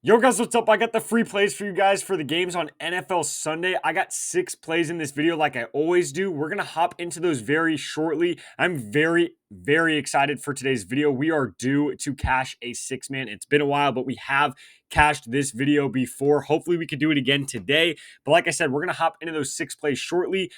Yo guys, what's up? I got the free plays for you guys for the games on NFL Sunday. I got 6 plays in this video like I always do. We're going to hop into those very shortly. I'm very excited for today's video. We are due to cash a 6-man. It's been a while, but we have cashed this video before. Hopefully we could do it again today. But like I said, we're going to hop into those 6 plays shortly.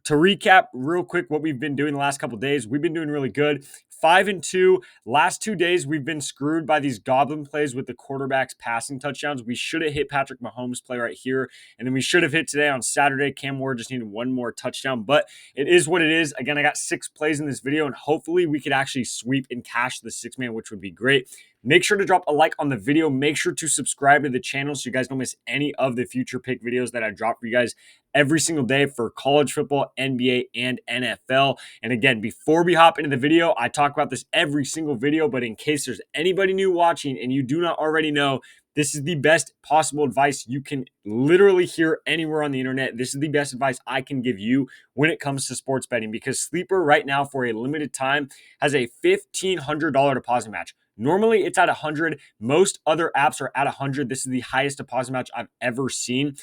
To recap real quick what we've been doing the last couple days, we've been doing really good. 5-2. Last 2 days, we've been screwed by these goblin plays with the quarterbacks passing touchdowns. We should have hit Patrick Mahomes' play right here, and then we should have hit today on Saturday. Cam Ward just needed one more touchdown, but it is what it is. Again, I got 6 plays in this video, and hopefully we could actually sweep and cash the 6-man, which would be great. Make sure to drop a like on the video. Make sure to subscribe to the channel so you guys don't miss any of the future pick videos that I drop for you guys every single day for college football, NBA, and NFL. And again, before we hop into the video, I talk about this every single video, but in case there's anybody new watching and you do not already know, this is the best possible advice you can literally hear anywhere on the internet. This is the best advice I can give you when it comes to sports betting, because Sleeper right now for a limited time has a $1,500 deposit match. Normally it's at 100. Most other apps are at 100. This is the highest deposit match I've ever seen.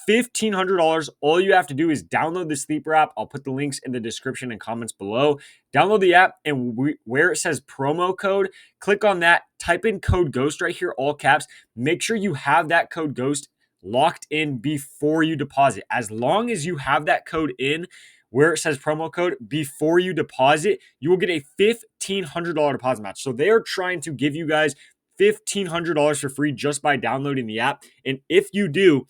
$1,500. All you have to do is download the Sleeper app. I'll put the links in the description and comments below. Download the app, and where it says promo code, click on that. Type in code GHOST right here, all caps. Make sure you have that code GHOST locked in before you deposit. As long as you have that code in where it says promo code before you deposit, you will get a $1,500 deposit match. So they are trying to give you guys $1,500 for free just by downloading the app. And if you do,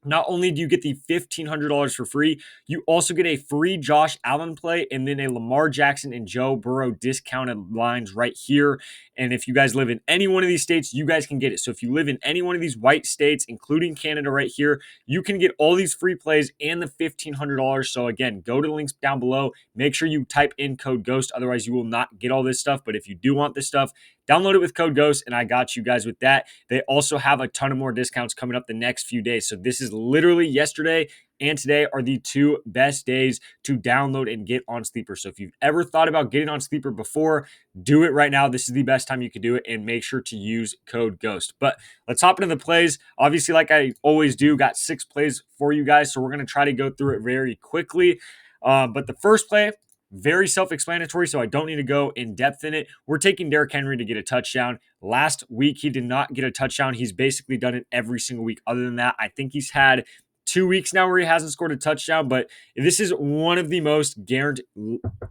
not only do you get the $1,500 for free, you also get a free Josh Allen play and then a Lamar Jackson and Joe Burrow discounted lines right here. And if you guys live in any one of these states, you guys can get it. So if you live in any one of these white states, including Canada right here, you can get all these free plays and the $1,500. So again, go to the links down below. Make sure you type in code GHOST. Otherwise, you will not get all this stuff. But if you do want this stuff, download it with code GHOST, and I got you guys with that. They also have a ton of more discounts coming up the next few days. So this is literally yesterday and today are the 2 best days to download and get on Sleeper. So if you've ever thought about getting on Sleeper before, do it right now. This is the best time you can do it, and make sure to use code GHOST. But let's hop into the plays. Obviously, like I always do, got 6 plays for you guys, so we're going to try to go through it very quickly. But the first play, very self-explanatory, so I don't need to go in depth in it. We're taking Derrick Henry to get a touchdown. Last week, he did not get a touchdown. He's basically done it every single week. Other than that, I think he's had 2 weeks now where he hasn't scored a touchdown, but this is one of the most guaranteed,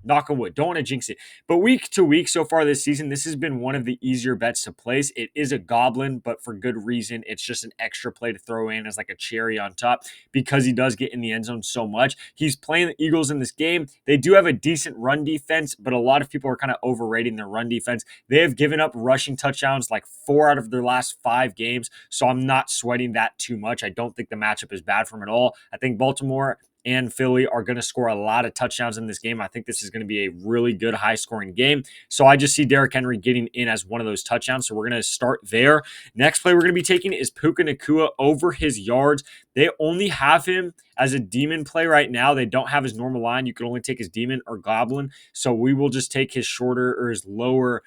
knock on wood, don't want to jinx it, but week to week so far this season, this has been one of the easier bets to place. It is a goblin, but for good reason. It's just an extra play to throw in as like a cherry on top because he does get in the end zone so much. He's playing the Eagles in this game. They do have a decent run defense, but a lot of people are kind of overrating their run defense. They have given up rushing touchdowns like 4 out of their last 5 games, so I'm not sweating that too much. I don't think the matchup is bad from at all. I think Baltimore and Philly are going to score a lot of touchdowns in this game. I think this is going to be a really good high-scoring game. So I just see Derrick Henry getting in as one of those touchdowns. So we're going to start there. Next play we're going to be taking is Puka Nacua over his yards. They only have him as a demon play right now. They don't have his normal line. You can only take his demon or goblin. So we will just take his shorter or his lower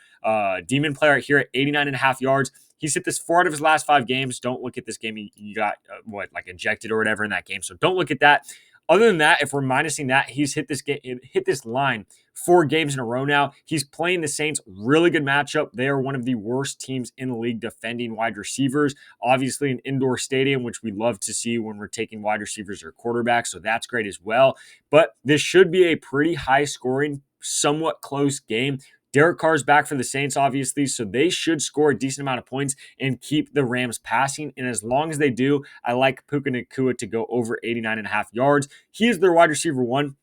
demon play right here at 89.5 yards. He's hit this 4 out of his last 5 games. Don't look at this game. He got, ejected or whatever in that game. So don't look at that. Other than that, if we're minusing that, he's hit this line 4 games in a row now. He's playing the Saints. Really good matchup. They are one of the worst teams in the league defending wide receivers. Obviously, an indoor stadium, which we love to see when we're taking wide receivers or quarterbacks. So that's great as well. But this should be a pretty high-scoring, somewhat close game. Derek Carr's back for the Saints, obviously, so they should score a decent amount of points and keep the Rams passing. And as long as they do, I like Puka Nacua to go over 89.5 yards. He is their wide receiver 1.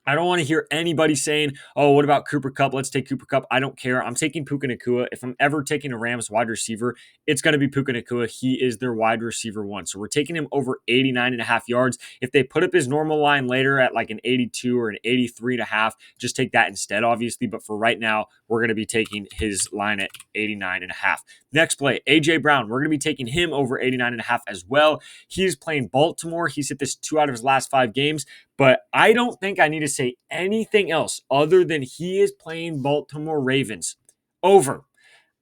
I don't want to hear anybody saying, oh, what about Cooper Kupp? Let's take Cooper Kupp. I don't care. I'm taking Puka Nacua. If I'm ever taking a Rams wide receiver, it's going to be Puka Nacua. He is their wide receiver 1. So we're taking him over 89.5 yards. If they put up his normal line later at like an 82 or an 83.5, just take that instead, obviously. But for right now, we're going to be taking his line at 89.5. Next play, A.J. Brown. We're going to be taking him over 89.5 as well. He's playing Baltimore. He's hit this 2 out of his last 5 games. But I don't think I need to say anything else other than he is playing Baltimore Ravens over.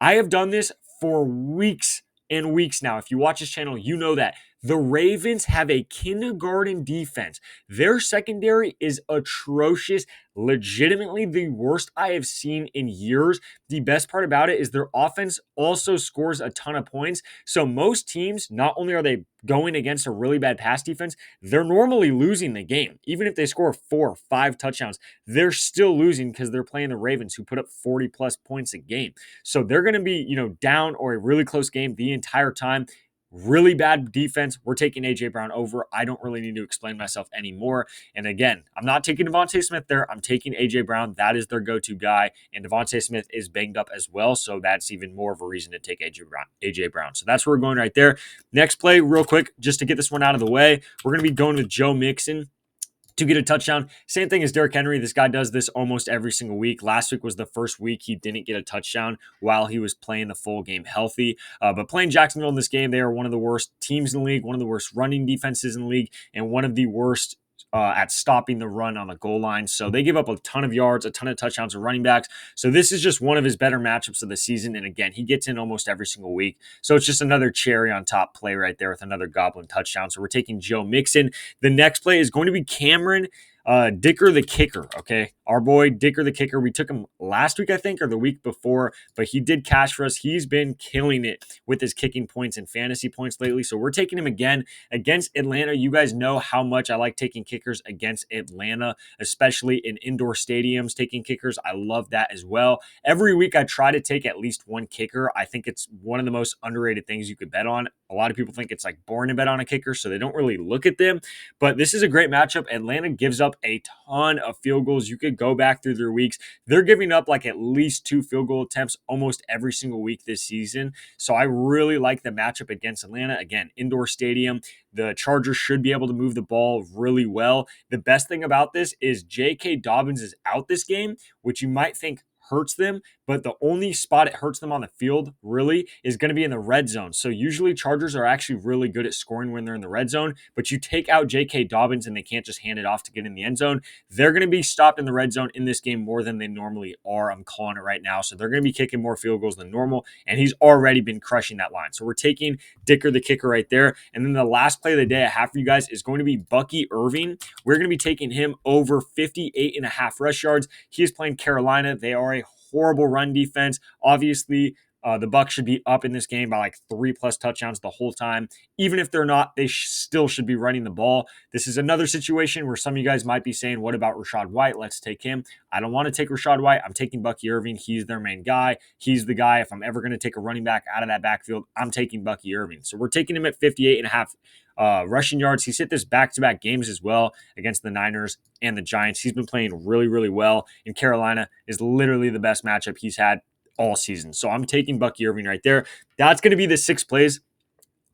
I have done this for weeks and weeks now. If you watch this channel, you know that the Ravens have a kindergarten defense. Their secondary is atrocious, legitimately the worst I have seen in years. The best part about it is their offense also scores a ton of points. So most teams, not only are they going against a really bad pass defense, they're normally losing the game. Even if they score 4 or 5 touchdowns, they're still losing because they're playing the Ravens, who put up 40 plus points a game. So they're going to be, down or a really close game the entire time. Really bad defense. We're taking AJ Brown over. I don't really need to explain myself anymore. And again, I'm not taking Devontae Smith there. I'm taking AJ Brown. That is their go-to guy. And Devontae Smith is banged up as well. So that's even more of a reason to take AJ Brown. So that's where we're going right there. Next play, real quick, just to get this one out of the way. We're going to be going with Joe Mixon to get a touchdown. Same thing as Derrick Henry. This guy does this almost every single week. Last week was the first week he didn't get a touchdown while he was playing the full game healthy. But playing Jacksonville in this game, they are one of the worst teams in the league, one of the worst running defenses in the league, and one of the worst at stopping the run on the goal line. So they give up a ton of yards, a ton of touchdowns to running backs. So this is just one of his better matchups of the season. And again, he gets in almost every single week. So it's just another cherry on top play right there with another goblin touchdown. So we're taking Joe Mixon. The next play is going to be Cameron Dicker the kicker, okay? Our boy Dicker the kicker. We took him last week, I think, or the week before, but he did cash for us. He's been killing it with his kicking points and fantasy points lately. So we're taking him again against Atlanta. You guys know how much I like taking kickers against Atlanta, especially in indoor stadiums, taking kickers. I love that as well. Every week I try to take at least one kicker. I think it's one of the most underrated things you could bet on. A lot of people think it's like boring to bet on a kicker, so they don't really look at them. But this is a great matchup. Atlanta gives up a ton of field goals. You could go back through their weeks. They're giving up like at least 2 field goal attempts almost every single week this season. So I really like the matchup against Atlanta. Again, indoor stadium. The Chargers should be able to move the ball really well. The best thing about this is J.K. Dobbins is out this game, which you might think hurts them, but the only spot it hurts them on the field really is going to be in the red zone. So usually Chargers are actually really good at scoring when they're in the red zone, but you take out J.K. Dobbins and they can't just hand it off to get in the end zone. They're going to be stopped in the red zone in this game more than they normally are. I'm calling it right now. So they're going to be kicking more field goals than normal, and he's already been crushing that line. So we're taking Dicker the kicker right there. And then the last play of the day I have for you guys is going to be Bucky Irving. We're going to be taking him over 58.5 rush yards. He is playing Carolina. They are a horrible run defense. Obviously, the Bucs should be up in this game by like 3+ touchdowns the whole time. Even if they're not, they still should be running the ball. This is another situation where some of you guys might be saying, what about Rachaad White? Let's take him. I don't want to take Rachaad White. I'm taking Bucky Irving. He's their main guy. He's the guy. If I'm ever going to take a running back out of that backfield, I'm taking Bucky Irving. So we're taking him at 58.5 rushing yards. He's hit this back-to-back games as well against the Niners and the Giants. He's been playing really, really well. And Carolina is literally the best matchup he's had all season. So I'm taking Bucky Irving right there. That's going to be the 6 plays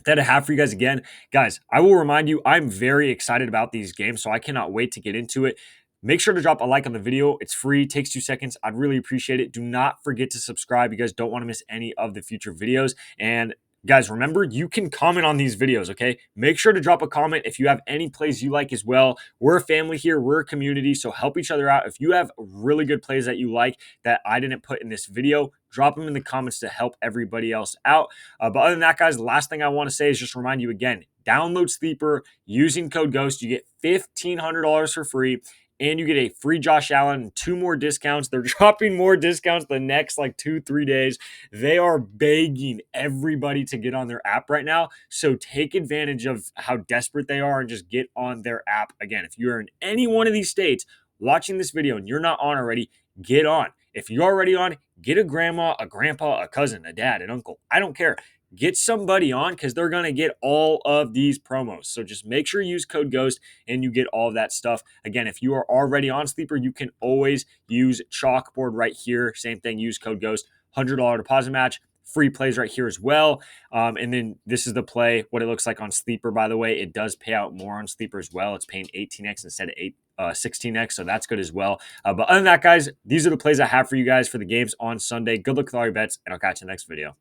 that I have for you guys again. Guys, I will remind you, I'm very excited about these games, so I cannot wait to get into it. Make sure to drop a like on the video. It's free, takes 2 seconds. I'd really appreciate it. Do not forget to subscribe. You guys don't want to miss any of the future videos. And guys, remember, you can comment on these videos, okay? Make sure to drop a comment if you have any plays you like as well. We're a family here. We're a community, so help each other out. If you have really good plays that you like that I didn't put in this video, drop them in the comments to help everybody else out. But other than that, guys, the last thing I want to say is just remind you again, download Sleeper using code GHOST. You get $1,500 for free. And you get a free Josh Allen and 2 more discounts. They're dropping more discounts the next like 2-3 days. They are begging everybody to get on their app right now. So take advantage of how desperate they are and just get on their app. Again, if you're in any one of these states watching this video and you're not on already, get on. If you're already on, get a grandma, a grandpa, a cousin, a dad, an uncle. I don't care. Get somebody on because they're going to get all of these promos. So just make sure you use code GHOST and you get all of that stuff. Again, if you are already on Sleeper, you can always use Chalkboard right here. Same thing, use code GHOST. $100 deposit match. Free plays right here as well. And then this is the play, what it looks like on Sleeper, by the way. It does pay out more on Sleeper as well. It's paying 18x instead of 16x, so that's good as well. But other than that, guys, these are the plays I have for you guys for the games on Sunday. Good luck with all your bets, and I'll catch you in the next video.